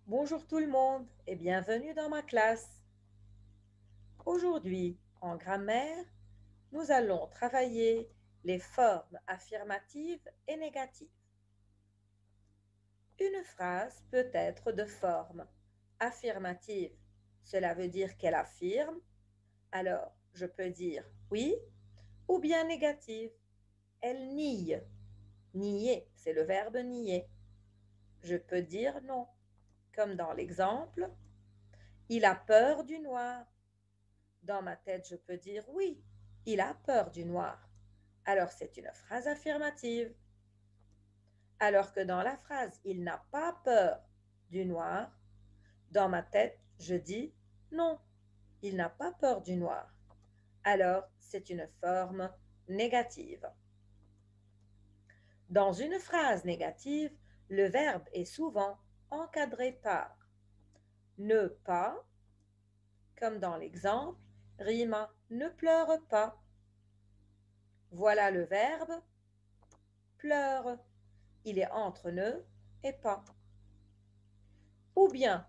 Bonjour tout le monde et bienvenue dans ma classe. Aujourd'hui, en grammaire, nous allons travailler les formes affirmatives et négatives. Une phrase peut être de forme affirmative. Cela veut dire qu'elle affirme. Alors, je peux dire oui ou bien négative. Elle nie. Nier, c'est le verbe nier. Je peux dire non, comme dans l'exemple, il a peur du noir. Dans ma tête, je peux dire oui, il a peur du noir. Alors c'est une phrase affirmative. Alors que dans la phrase il n'a pas peur du noir, dans ma tête, je dis non, il n'a pas peur du noir. Alors c'est une forme négative. Dans une phrase négative, le verbe est souvent encadré par ne pas, comme dans l'exemple, Rima ne pleure pas. Voilà le verbe pleure. Il est entre ne et pas. Ou bien,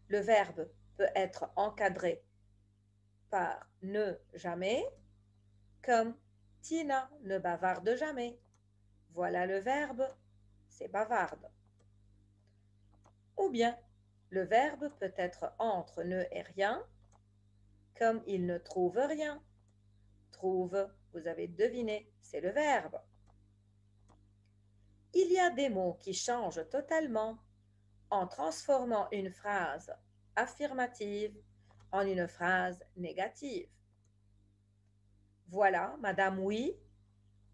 le verbe peut être encadré par ne jamais, comme Tina ne bavarde jamais. Voilà le verbe, c'est bavarde. Ou bien, le verbe peut être entre ne et rien, comme il ne trouve rien. Trouve, vous avez deviné, c'est le verbe. Il y a des mots qui changent totalement en transformant une phrase affirmative en une phrase négative. Voilà Madame oui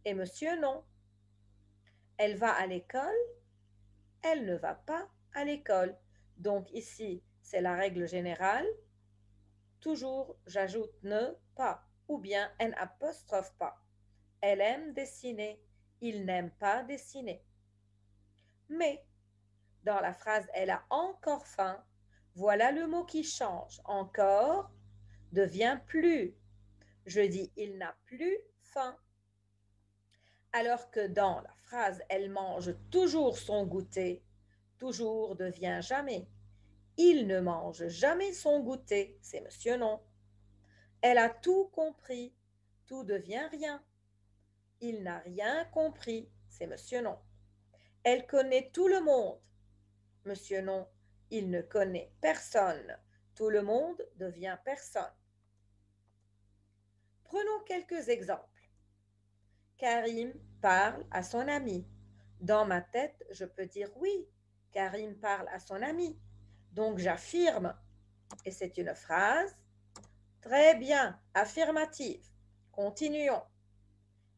et Monsieur non. Elle va à l'école, elle ne va pas à l'école. Donc ici, c'est la règle générale. Toujours, j'ajoute ne pas ou bien n apostrophe pas. Elle aime dessiner, il n'aime pas dessiner. Mais dans la phrase elle a encore faim, voilà le mot qui change. Encore devient plus. Je dis il n'a plus faim. Alors que dans la phrase elle mange toujours son goûter, toujours devient jamais. Il ne mange jamais son goûter, c'est monsieur non. Elle a tout compris, tout devient rien. Il n'a rien compris, c'est monsieur non. Elle connaît tout le monde, monsieur non. Il ne connaît personne. Tout le monde devient personne. Prenons quelques exemples. Karim parle à son ami. Dans ma tête, je peux dire oui, Karim parle à son ami. Donc j'affirme, et c'est une phrase. Très bien, affirmative. Continuons.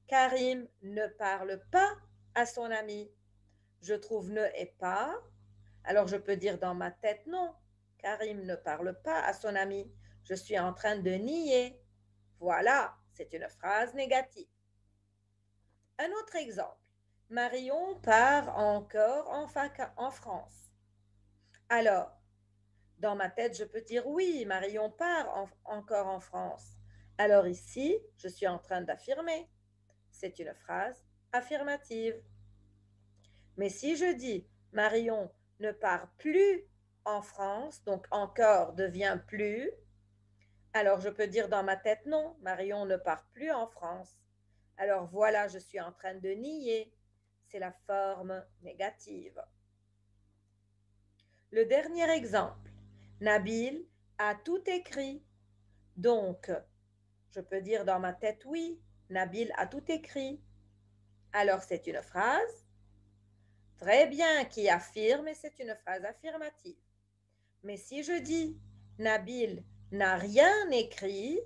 Karim ne parle pas à son ami. Je trouve ne et pas. Alors je peux dire dans ma tête non. Karim ne parle pas à son ami. Je suis en train de nier. Voilà, c'est une phrase négative. Un autre exemple. Marion part encore en France. Alors, dans ma tête, je peux dire oui, Marion part encore en France. Alors ici, je suis en train d'affirmer. C'est une phrase affirmative. Mais si je dis Marion ne part plus en France, donc encore devient plus, alors je peux dire dans ma tête non, Marion ne part plus en France. Alors voilà, je suis en train de nier. C'est la forme négative. Le dernier exemple. Nabil a tout écrit. Donc, je peux dire dans ma tête oui, Nabil a tout écrit. Alors c'est une phrase très bien qui affirme et c'est une phrase affirmative. Mais si je dis Nabil n'a rien écrit,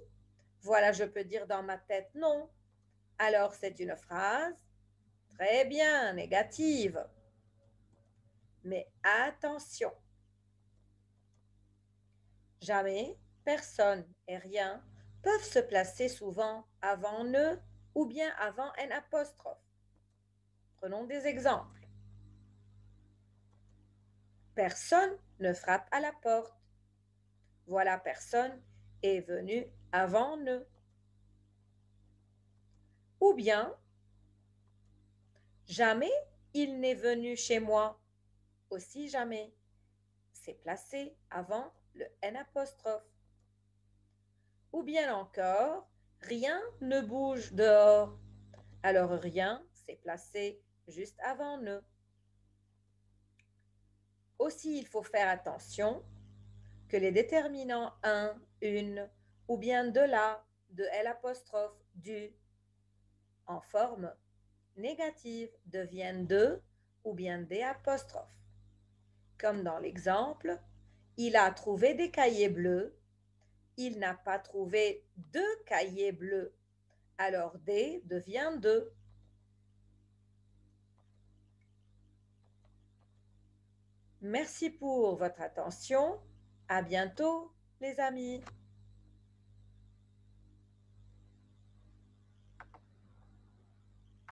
voilà, je peux dire dans ma tête non. Alors c'est une phrase très bien négative. Mais attention, jamais, personne et rien peuvent se placer souvent avant ne ou bien avant un apostrophe. Prenons des exemples. Personne ne frappe à la porte. Voilà, personne est venu avant ne. Ou bien, jamais il n'est venu chez moi. Aussi jamais. c'est placé avant le N apostrophe. Ou bien encore, rien ne bouge dehors. Alors rien, c'est placé juste avant ne. Aussi, il faut faire attention que les déterminants un, une ou bien de la, de L apostrophe, du en forme négative deviennent de ou bien des apostrophes. Comme dans l'exemple, il a trouvé des cahiers bleus, il n'a pas trouvé de cahiers bleus. Alors des devient de. Merci pour votre attention. À bientôt, les amis.